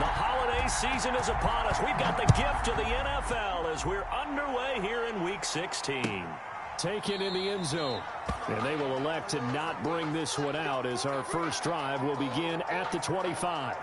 The holiday season is upon us. We've got the gift of the NFL as we're underway here in Week 16. Taken in the end zone. And they will elect to not bring this one out as our first drive will begin at the 25.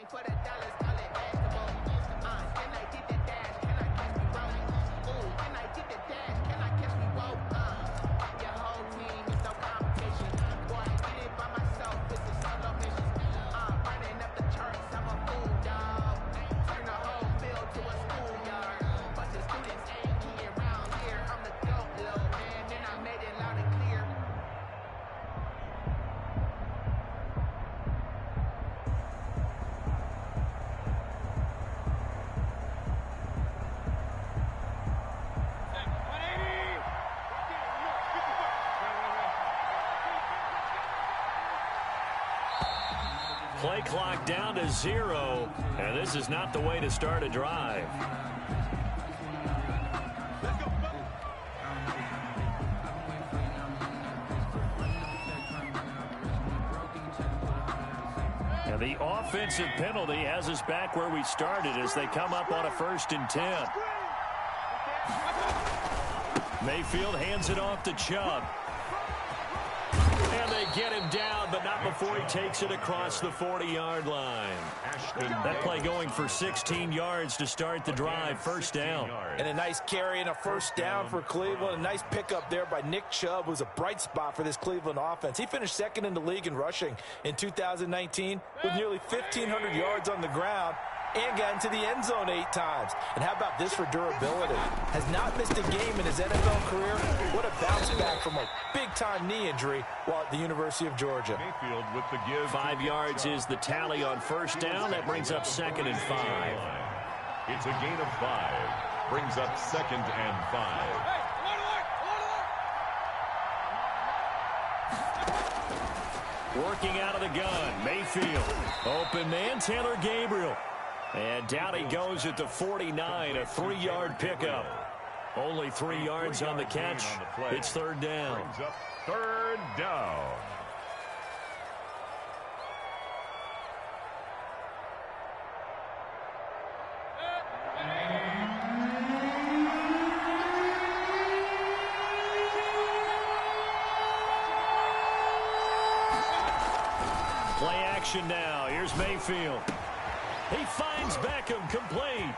For the dollars, call it basketball. Can I get the dash? Can I catch me rolling? Ooh, can I get the dash? Can I catch me roll? Your whole team is no competition. Boy, I did it by myself. It's a solo mission. Running up the charts, I'm a fool, dog. Turn the whole field to a schoolyard. Bunch of students ain't getting around here. I'm the dope little man, and I made it loud and clear. Play clock down to 0, and this is not the way to start a drive. And the offensive penalty has us back where we started as they come up on a 1st and 10. Mayfield hands it off to Chubb. And they get him down, but not before he takes it across the 40-yard line. That play going for 16 yards to start the drive, 1st down. And a nice carry and a 1st down for Cleveland. A nice pickup there by Nick Chubb, who's a bright spot for this Cleveland offense. He finished 2nd in the league in rushing in 2019 with nearly 1,500 yards on the ground and got into the end zone 8 times. And how about this for durability? Has not missed a game in his NFL career. What a bounce back from a big-time knee injury while at the University of Georgia. Mayfield with the give. 5 yards is the tally on 1st down. That brings up 2nd and 5. It's a gain of 5. Brings up 2nd and 5. Working out of the gun, Mayfield. Open man, Taylor Gabriel. And down he goes at the 49, a 3-yard pickup. Only 3 yards on the catch. It's 3rd down. Brings up 3rd down. Play action now. Here's Mayfield. He finds Beckham, complete.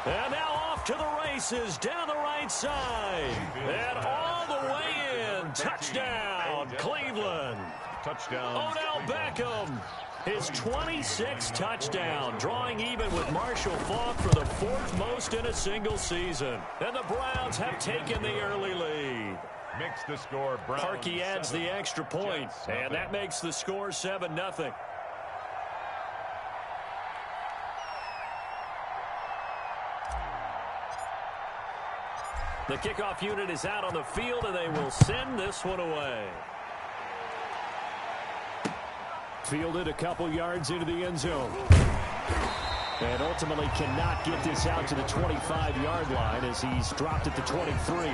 And now off to the races, down the right side. And all the way in. Touchdown, Cleveland. Touchdown. Odell Beckham, his 26th touchdown, drawing even with Marshall Faulk for the 4th most in a single season. And the Browns have taken the early lead. Makes the score Browns. Parkey adds the extra point, and that makes the score 7-0. The kickoff unit is out on the field, and they will send this one away. Fielded a couple yards into the end zone. And ultimately cannot get this out to the 25-yard line as he's dropped at the 23.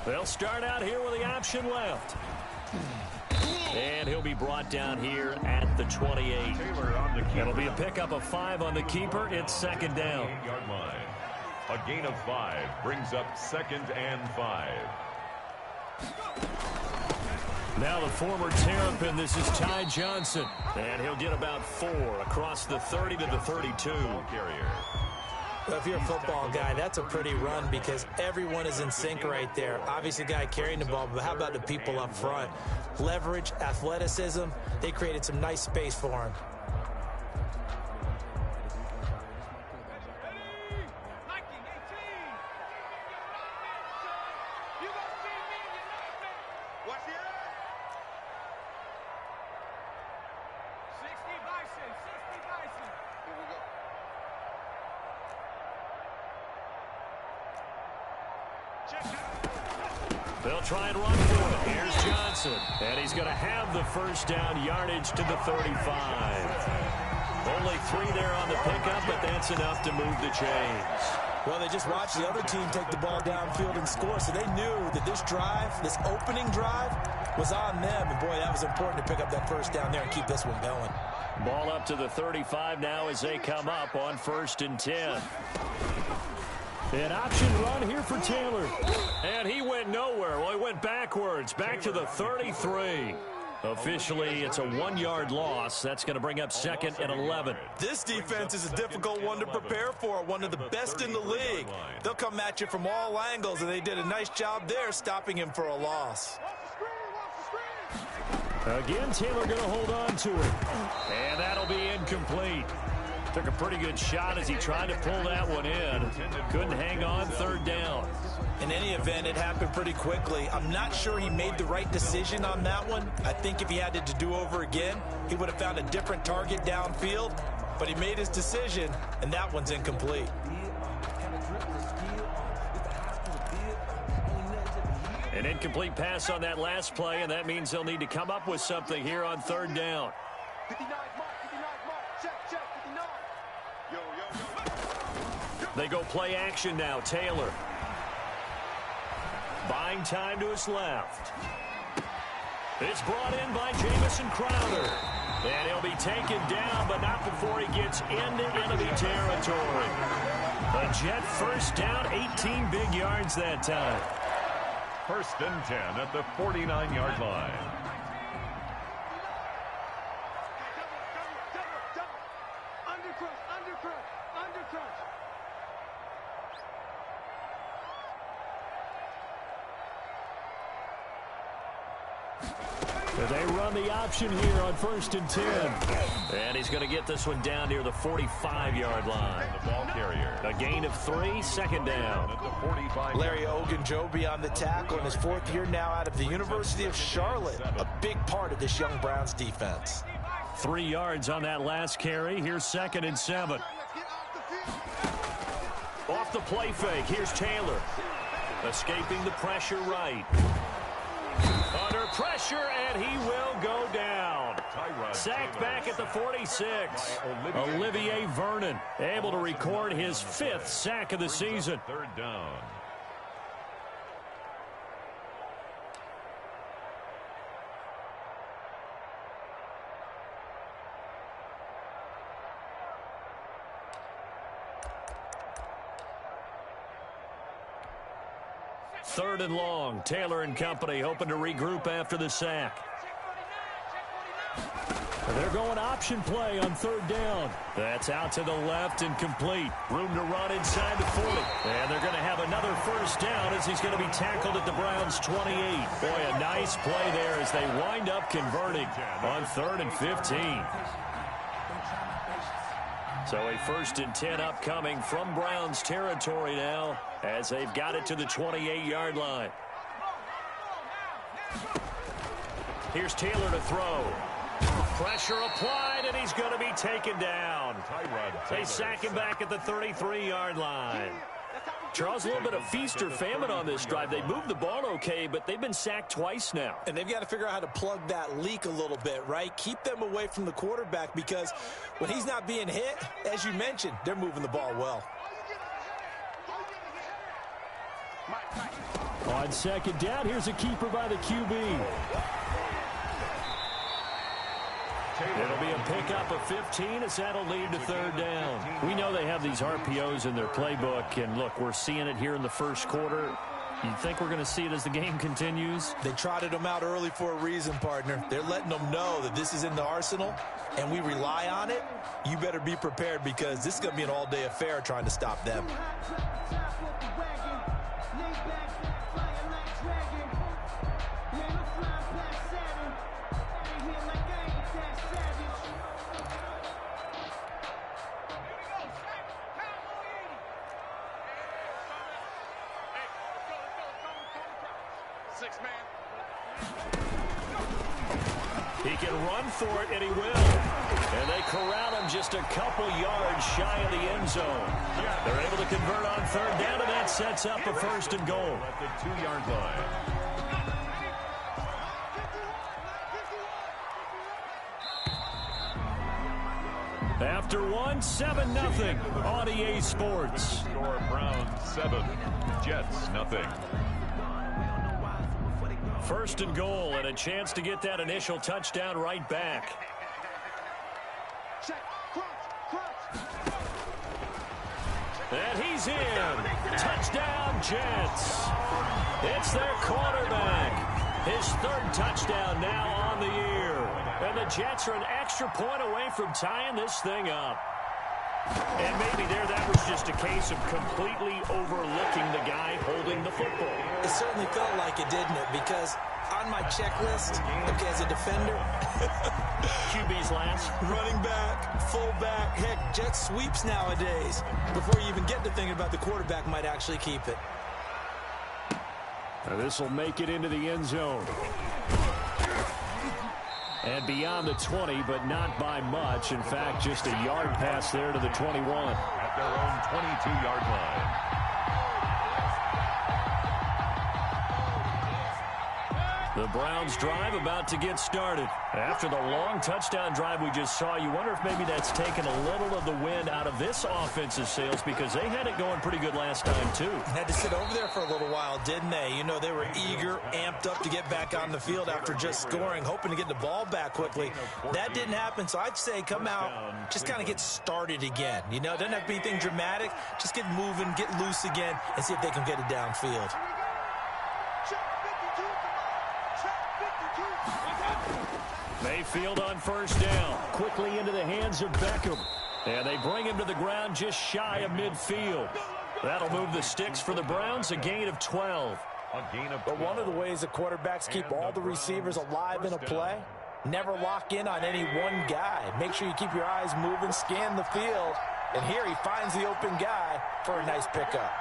They'll start out here with the option left. And he'll be brought down here at the 28. It'll be a pickup of 5 on the keeper. It's 2nd down. A gain of 5 brings up 2nd and 5. Now the former Terrapin, this is Ty Johnson. And he'll get about 4 across the 30 to the 32. Carrier. Well, if you're a football guy, that's a pretty run because everyone is in sync right there. Obviously, the guy carrying the ball, but how about the people up front? Leverage, athleticism, they created some nice space for him. They'll try and run for it. Here's Johnson. And he's going to have the first down, yardage to the 35. Only 3 there on the pickup, but that's enough to move the chains. Well, they just watched the other team take the ball downfield and score, so they knew that this drive, this opening drive, was on them. And, boy, that was important to pick up that first down there and keep this one going. Ball up to the 35 now as they come up on 1st and 10. An option run here for Taylor. And he went nowhere. Well, he went backwards, back to the 33. Officially, it's a 1-yard loss. That's going to bring up 2nd and 11. This defense is a difficult one to prepare for, one of the best in the league. They'll come at you from all angles, and they did a nice job there stopping him for a loss. Again, Taylor going to hold on to it. And that'll be incomplete. Took a pretty good shot as he tried to pull that one in. Couldn't hang on 3rd down. In any event, it happened pretty quickly. I'm not sure he made the right decision on that one. I think if he had to do over again, he would have found a different target downfield. But he made his decision, and that one's incomplete. An incomplete pass on that last play, and that means they'll need to come up with something here on 3rd down. 59 mark, check, 59. They go play action now. Taylor. Buying time to his left. It's brought in by Jamison Crowder. And he'll be taken down, but not before he gets into enemy territory. A Jet first down, 18 big yards that time. 1st and 10 at the 49-yard line. They run the option here on 1st and 10. And he's going to get this one down near the 45-yard line. The ball carrier. A gain of 3, 2nd down. At the 45. Larry Ogunjobi on the tackle in his 4th year now out of the University of Charlotte. A big part of this young Browns defense. 3 yards on that last carry. Here's 2nd and 7. Off the play fake. Here's Taylor. Escaping the pressure right. Under pressure, and he will go down. Sacked back at the 46. Olivier Vernon able to record his 5th sack of the season. 3rd down. Third and long. Taylor and company hoping to regroup after the sack. They're going option play on 3rd down. That's out to the left and complete. Room to run inside the 40. And they're going to have another first down as he's going to be tackled at the Browns' 28. Boy, a nice play there as they wind up converting on 3rd and 15. So a 1st and 10 upcoming from Browns territory now as they've got it to the 28-yard line. Here's Taylor to throw. Pressure applied, and he's going to be taken down. They sack him back at the 33-yard line. Charles, a little bit of feast or famine on this drive. They moved the ball okay, but they've been sacked twice now. And they've got to figure out how to plug that leak a little bit, right? Keep them away from the quarterback because when he's not being hit, as you mentioned, they're moving the ball well. On 2nd down, here's a keeper by the QB. It'll be a pickup of 15 as that'll lead to third down. We know they have these RPOs in their playbook, and look, we're seeing it here in the first quarter. You think we're going to see it as the game continues? They trotted them out early for a reason, partner. They're letting them know that this is in the arsenal, and we rely on it. You better be prepared because this is going to be an all-day affair trying to stop them. He can run for it, and he will. And they corral him just a couple yards shy of the end zone. They're able to convert on third down, and that sets up a first and goal. At the 2-yard line. After one, 7-0 on EA Sports. Score Browns 7, Jets 0. First and goal, and a chance to get that initial touchdown right back. And he's in. Touchdown, Jets. It's their quarterback. His third touchdown now on the year. And the Jets are an extra point away from tying this thing up. And maybe that was just a case of completely overlooking the guy holding the football. It certainly felt like it, didn't it? Because on my checklist, okay, as a defender, QB's last. running back, fullback, heck, jet sweeps nowadays. Before you even get to thinking about the quarterback might actually keep it. This will make it into the end zone. And beyond the 20, but not by much. In fact, just a yard pass there to the 21. At their own 22-yard line. The Browns drive about to get started. After the long touchdown drive we just saw, you wonder if maybe that's taken a little of the wind out of this offensive sails because they had it going pretty good last time, too. Had to sit over there for a little while, didn't they? You know, they were eager, amped up to get back on the field after just scoring, hoping to get the ball back quickly. That didn't happen, so I'd say come out, just kind of get started again. You know, it doesn't have to be anything dramatic. Just get moving, get loose again, and see if they can get it downfield. Mayfield on first down. Quickly into the hands of Beckham. And they bring him to the ground just shy of midfield. That'll move the sticks for the Browns, a gain of 12. But one of the ways the quarterbacks keep all the receivers alive in a play, never lock in on any one guy. Make sure you keep your eyes moving, scan the field. And here he finds the open guy for a nice pickup.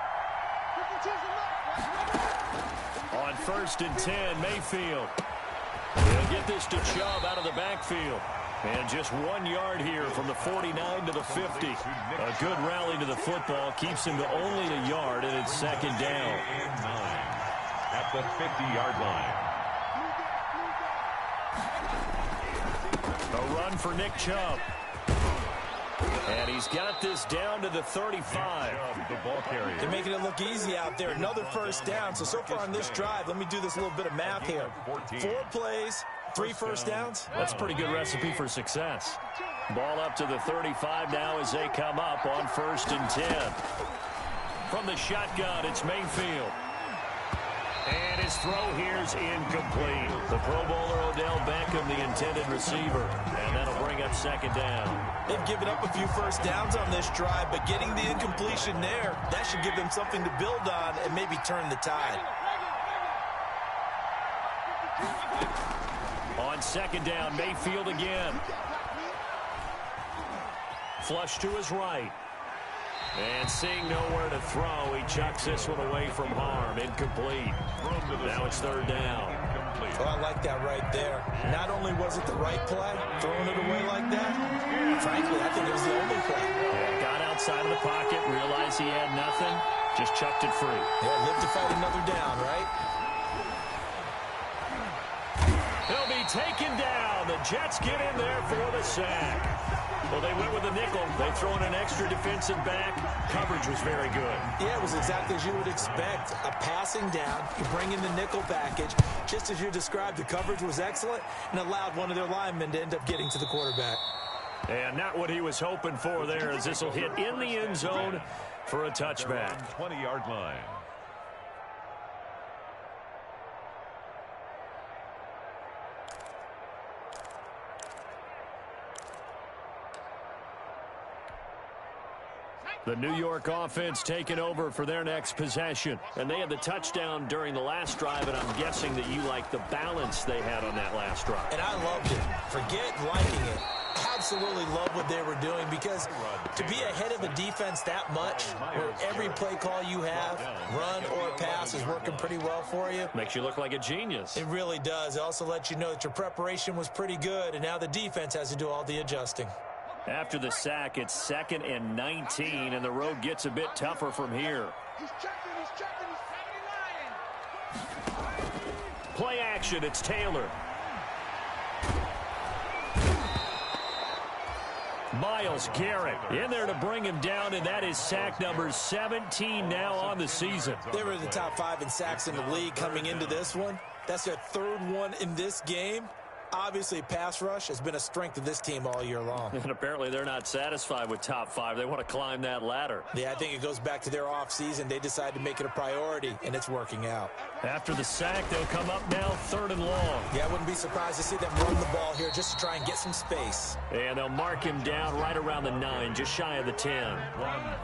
On first and 10, Mayfield. He'll get this to Chubb out of the backfield. And just 1 yard here from the 49 to the 50. A good rally to the football keeps him to only a yard, and it's second down. At the 50-yard line. A run for Nick Chubb. And he's got this down to the 35. The ball carrier. They're making it look easy out there. Another first down. So far on this drive, let me do this little bit of math here. 4 plays, 3 first downs. That's a pretty good recipe for success. Ball up to the 35 now as they come up on first and 10. From the shotgun, it's Mayfield. And his throw here's incomplete. The Pro Bowler Odell Beckham, the intended receiver. And that'll bring up second down. They've given up a few first downs on this drive, but getting the incompletion there, that should give them something to build on and maybe turn the tide. On second down, Mayfield again. Flush to his right. And seeing nowhere to throw, he chucks this one away from harm. Incomplete. Now it's third down. Oh, I like that right there. Not only was it the right play, throwing it away like that, frankly, I think it was the only play. Yeah, got outside of the pocket, realized he had nothing, just chucked it free. Yeah, live to fight another down, right? He'll be taken down. The Jets get in there for the sack. Well, they went with a nickel. They throw in an extra defensive back. Coverage was very good. Yeah, it was exactly as you would expect. A passing down, you bring in the nickel package. Just as you described, the coverage was excellent and allowed one of their linemen to end up getting to the quarterback. And not what he was hoping for there, as this will hit in the end zone for a touchback. 20-yard line. The New York offense taking over for their next possession. And they had the touchdown during the last drive, and I'm guessing that you like the balance they had on that last drive. And I loved it. Forget liking it. Absolutely love what they were doing, because to be ahead of a defense that much, where every play call you have, run or pass, is working pretty well for you. Makes you look like a genius. It really does. It also lets you know that your preparation was pretty good, and now the defense has to do all the adjusting. After the sack, it's 2nd and 19, and the road gets a bit tougher from here. He's checking, Play action, it's Taylor. Myles Garrett in there to bring him down, and that is sack number 17 now on the season. They were in the top 5 in sacks in the league coming into this one. That's their 3rd one in this game. Obviously, pass rush has been a strength of this team all year long. And apparently they're not satisfied with top 5. They want to climb that ladder. Yeah, I think it goes back to their offseason. They decided to make it a priority, and it's working out. After the sack, they'll come up now 3rd and long. Yeah, I wouldn't be surprised to see them run the ball here just to try and get some space. And they'll mark him down right around the 9, just shy of the 10.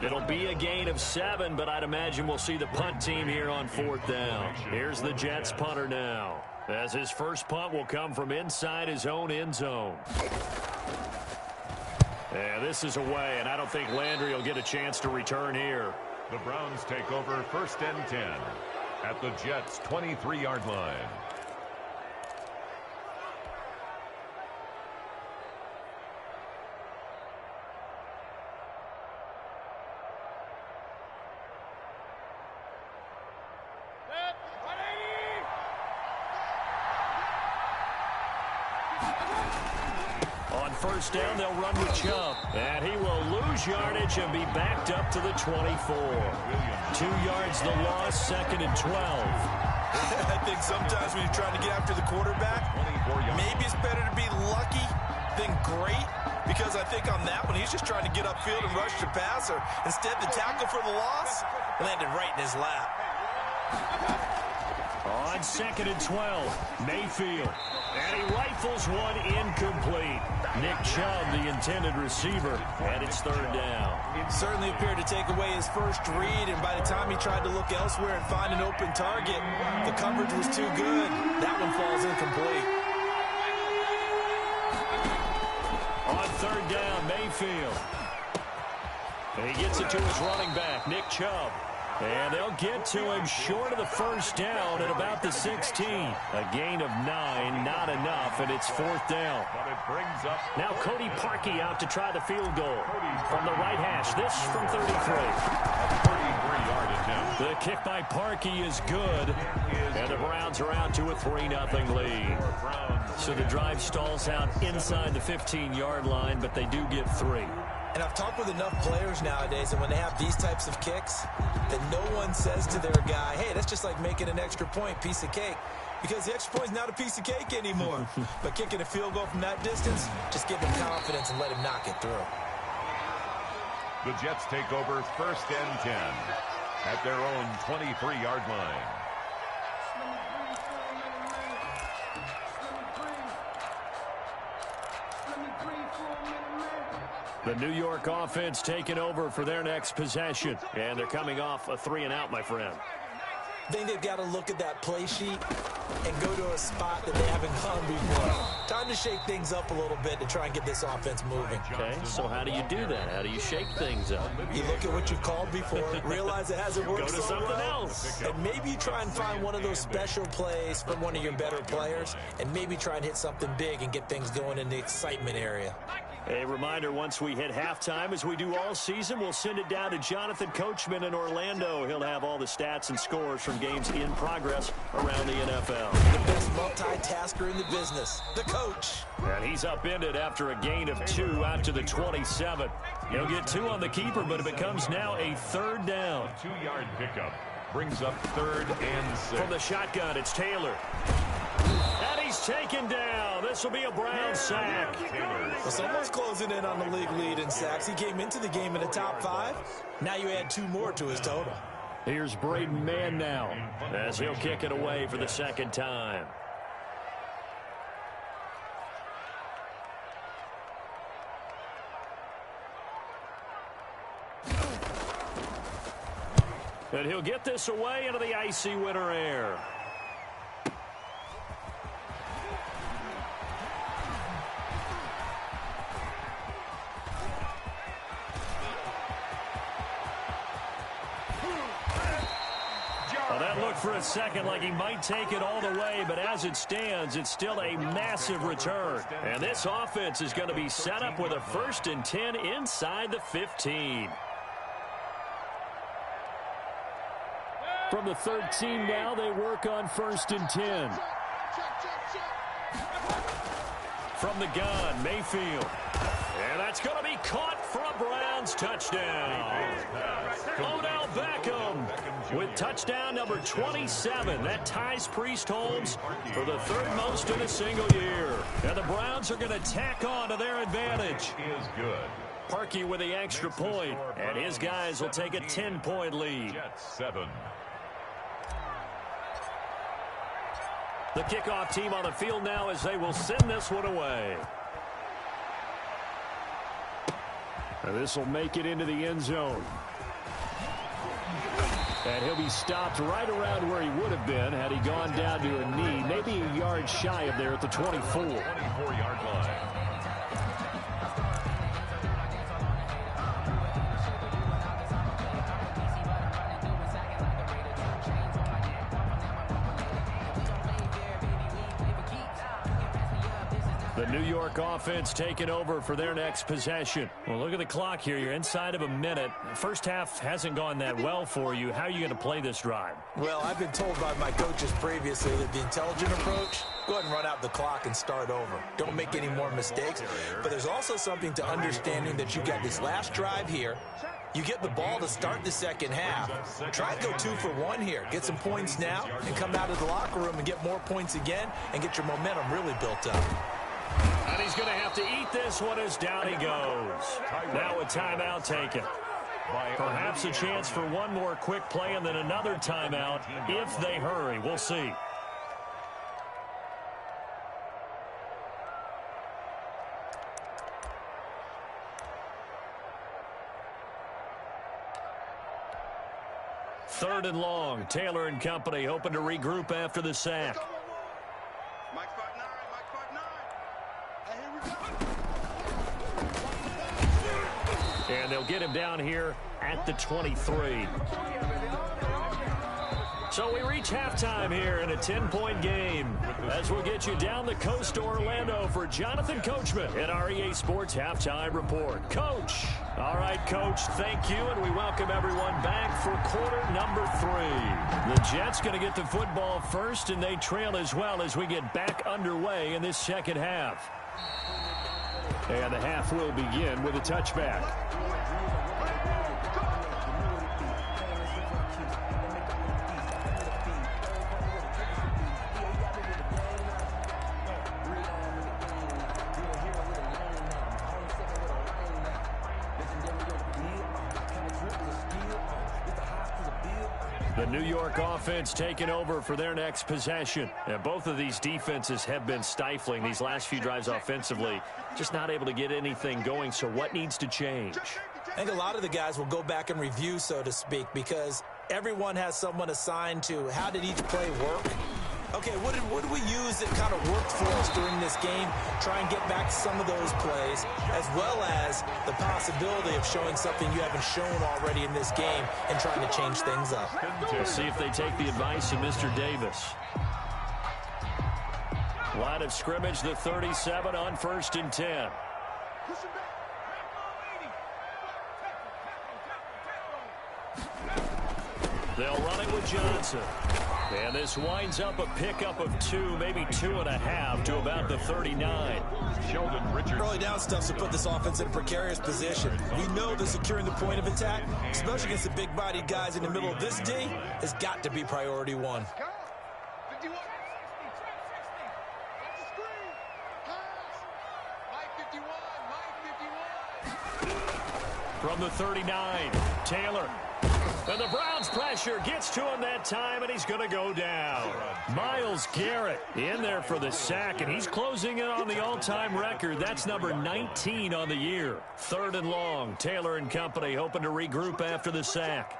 It'll be a gain of 7, but I'd imagine we'll see the punt team here on 4th down. Here's the Jets punter now, as his first punt will come from inside his own end zone. And this is away, and I don't think Landry will get a chance to return here. The Browns take over 1st and 10 at the Jets' 23-yard line. On 1st down, they'll run with Chubb. And he will lose yardage and be backed up to the 24. 2 yards the loss, 2nd and 12. I think sometimes when you're trying to get after the quarterback, maybe it's better to be lucky than great, because I think on that one, he's just trying to get upfield and rush the passer. Instead, the tackle for the loss landed right in his lap. On 2nd and 12, Mayfield. And he rifles one incomplete. Nick Chubb, the intended receiver, and it's 3rd down. Certainly appeared to take away his first read, and by the time he tried to look elsewhere and find an open target, the coverage was too good. That one falls incomplete. On 3rd down, Mayfield. And he gets it to his running back, Nick Chubb. And they'll get to him short of the 1st down at about the 16. A gain of 9, not enough, and it's 4th down. But it brings up Now Cody Parkey out to try the field goal from the right hash. This from 33. a 33-yard attempt. The kick by Parkey is good, and the Browns are out to a 3-0 lead. So the drive stalls out inside the 15-yard line, but they do get 3. And I've talked with enough players nowadays, and when they have these types of kicks, that no one says to their guy, hey, that's just like making an extra point, piece of cake. Because the extra point is not a piece of cake anymore. But kicking a field goal from that distance, just give him confidence and let him knock it through. The Jets take over 1st and 10 at their own 23-yard line. The New York offense taking over for their next possession. And they're coming off a 3-and-out, my friend. I think they've got to look at that play sheet and go to a spot that they haven't gone before. Time to shake things up a little bit to try and get this offense moving. Okay, so how do you do that? How do you shake things up? You look at what you've called before, realize it hasn't worked Go to so something well, else. and maybe you try and find one of those special plays from one of your better players, and maybe try and hit something big and get things going in the excitement area. A reminder, once we hit halftime, as we do all season, we'll send it down to Jonathan Coachman in Orlando. He'll have all the stats and scores from games in progress around the NFL. The best multitasker in the business, the coach. And he's upended after a gain of 2 out to the 27. He'll get 2 on the keeper, but it becomes now a 3rd down. 2-yard pickup brings up 3rd and 6. From the shotgun, it's Taylor. And he's taken down. This will be a Brown sack. Well, someone's closing in on the league lead in sacks. He came into the game in the top 5. Now you add 2 more to his total. Here's Braden Mann now, as he'll kick it away for the 2nd time. And he'll get this away into the icy winter air. Well, that looked for a second like he might take it all the way, but as it stands, it's still a massive return. And this offense is going to be set up with a 1st and 10 inside the 15. From the 13 now, they work on 1st and 10. From the gun, Mayfield. And that's going to be caught for a Browns touchdown. Odell Beckham with touchdown number 27. That ties Priest Holmes for the 3rd most in a single year. And the Browns are going to tack on to their advantage. Is good. Parkey with the extra point, and his guys will take a 10-point lead. Jets 7. The kickoff team on the field now as they will send this one away. And this will make it into the end zone. And he'll be stopped right around where he would have been had he gone down to a knee, maybe a yard shy of there at the 24. 24-yard line. The New York offense taking over for their next possession. Well, look at the clock here. You're inside of a minute. First half hasn't gone that well for you. How are you going to play this drive? Well, I've been told by my coaches previously that the intelligent approach, go ahead and run out the clock and start over. Don't make any more mistakes. But there's also something to understanding that you got this last drive here. You get the ball to start the second half. Try and go 2 for 1 here. Get some points now and come out of the locker room and get more points again and get your momentum really built up. And he's going to have to eat this one as down he goes. Now a timeout taken. Perhaps a chance for one more quick play and then another timeout if they hurry. We'll see. Third and long. Taylor and company hoping to regroup after the sack. And they'll get him down here at the 23. So we reach halftime here in a 10-point game as we'll get you down the coast to Orlando for Jonathan Coachman in our EA Sports Halftime Report. Coach. All right, Coach, thank you, and we welcome everyone back for quarter number 3. The Jets going to get the football first, and they trail as well as we get back underway in this second half. And the half will begin with a touchback. The New York offense taking over for their next possession. And both of these defenses have been stifling these last few drives offensively. Just not able to get anything going. So what needs to change? I think a lot of the guys will go back and review, so to speak, because everyone has someone assigned to how did each play work. Okay, what did we use that kind of worked for us during this game? Try and get back to some of those plays, as well as the possibility of showing something you haven't shown already in this game and trying to change things up. We'll see if they take the advice of Mr. Davis. Line of scrimmage, the 37 on 1st and 10. They'll run it with Johnson. And this winds up a pickup of 2, maybe 2.5 to about the 39. Sheldon Richardson. Early down stuff to put this offense in a precarious position. We know that securing the point of attack, especially against the big-bodied guys in the middle of this D, has got to be priority one. From the 39, Taylor. And the Browns' pressure gets to him that time, and he's going to go down. Myles Garrett in there for the sack, and he's closing in on the all-time record. That's number 19 on the year. 3rd and long. Taylor and company hoping to regroup after the sack.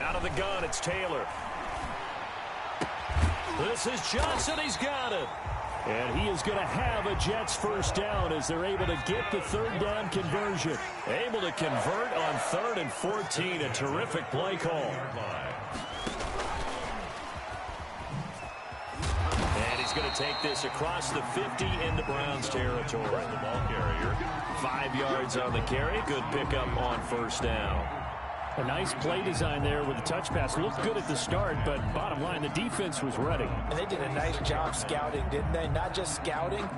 Out of the gun, it's Taylor. This is Johnson. He's got it. And he is going to have a Jets first down as they're able to get the 3rd down conversion. Able to convert on 3rd and 14. A terrific play call. And he's going to take this across the 50 into Browns territory. The ball carrier. 5 yards on the carry. Good pickup on first down. A nice play design there with the touch pass. Looked good at the start, but bottom line, the defense was ready. And they did a nice job scouting, didn't they? Not just scouting,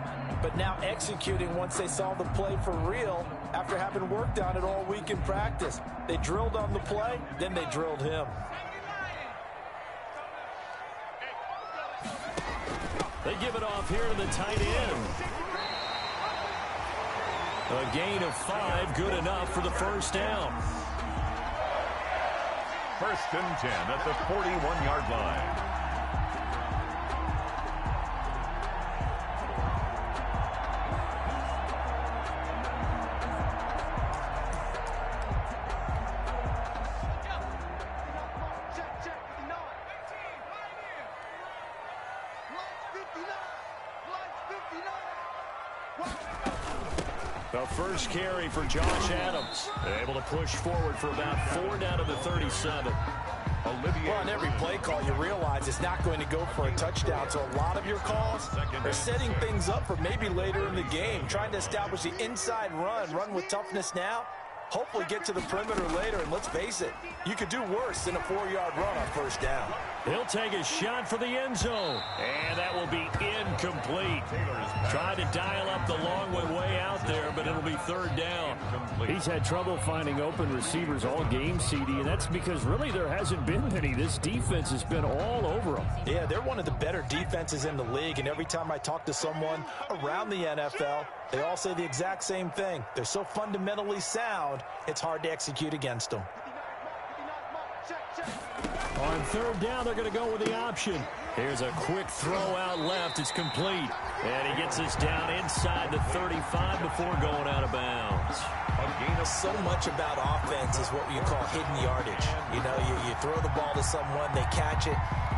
but now executing once they saw the play for real after having worked on it all week in practice. They drilled on the play, then they drilled him. They give it off here to the tight end. A gain of 5, good enough for the first down. 1st and 10 at the 41-yard line. The first carry for Josh Adams. Able to push forward for about 4 down to the 37. Well, on every play call, you realize it's not going to go for a touchdown. So a lot of your calls are setting things up for maybe later in the game, trying to establish the inside run with toughness now. Hopefully get to the perimeter later, and let's face it, you could do worse than a 4-yard run on first down. He'll take a shot for the end zone, and that will be incomplete. Tried to dial up the long way out there, but it'll be 3rd down. He's had trouble finding open receivers all game, CD, and that's because really there hasn't been many. This defense has been all over them. Yeah, they're one of the better defenses in the league, and every time I talk to someone around the NFL, they all say the exact same thing. They're so fundamentally sound, it's hard to execute against them. On 3rd down, they're going to go with the option. Here's a quick throw out left. It's complete. And he gets this down inside the 35 before going out of bounds. So much about offense is what you call hidden yardage. You know, you throw the ball to someone, they catch it,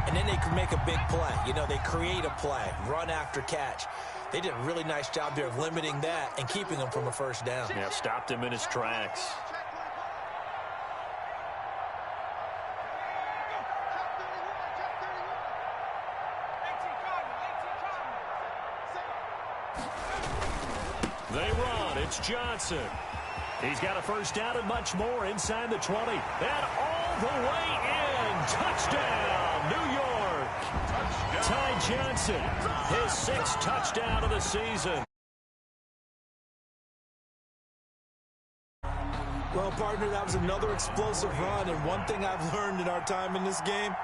and then they can make a big play. You know, they create a play, run after catch. They did a really nice job there of limiting that and keeping him from a first down. Yeah, stopped him in his tracks. They run. It's Johnson. He's got a first down and much more inside the 20. And all the way in. Touchdown, New York. Touchdown. Ty Johnson, his 6th touchdown of the season. Well, partner, that was another explosive run, and one thing I've learned in our time in this game,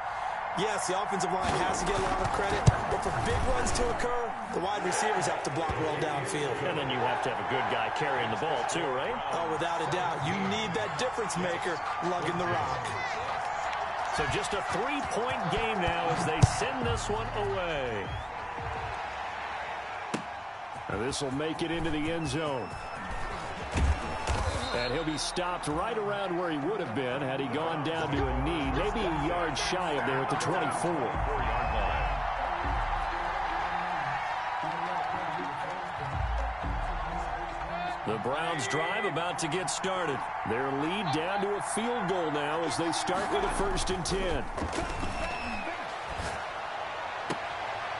yes, the offensive line has to get a lot of credit, but for big runs to occur, the wide receivers have to block well downfield. And then you have to have a good guy carrying the ball too, right? Oh, without a doubt. You need that difference maker lugging the rock. So just a 3-point game now as they send this one away. Now this will make it into the end zone. And he'll be stopped right around where he would have been had he gone down to a knee, maybe a yard shy of there at the 24. 4-yard line. The Browns drive about to get started. Their lead down to a field goal now as they start with a 1st and 10.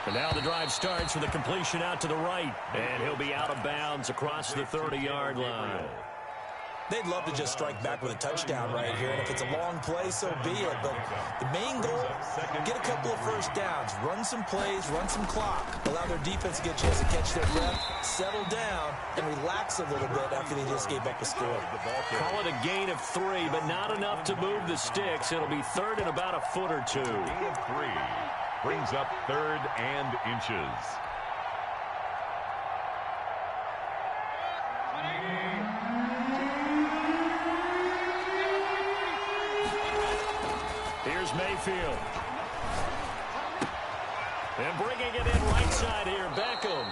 And now the drive starts with a completion out to the right. And he'll be out of bounds across the 30-yard line. They'd love to just strike back with a touchdown right here, and if it's a long play, so be it. But the main goal, get a couple of first downs, run some plays, run some clock, allow their defense to get a chance to catch their breath, settle down, and relax a little bit after they just gave up a score. Call it a gain of 3, but not enough to move the sticks. It'll be 3rd and about a foot or 2. Gain of 3 brings up 3rd and inches. Here's Mayfield. And bringing it in right side here, Beckham.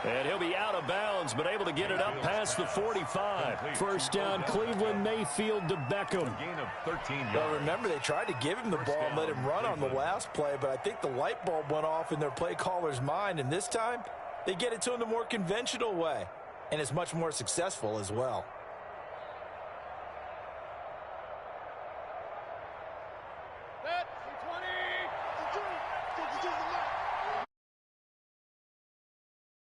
And he'll be out of bounds, but able to get it up past the 45. 1st down, Cleveland. Mayfield to Beckham. Gain of 13 yards. Well, remember, they tried to give him the ball and let him run on the last play, but I think the light bulb went off in their play caller's mind, and this time they get it to him the more conventional way, and it's much more successful as well.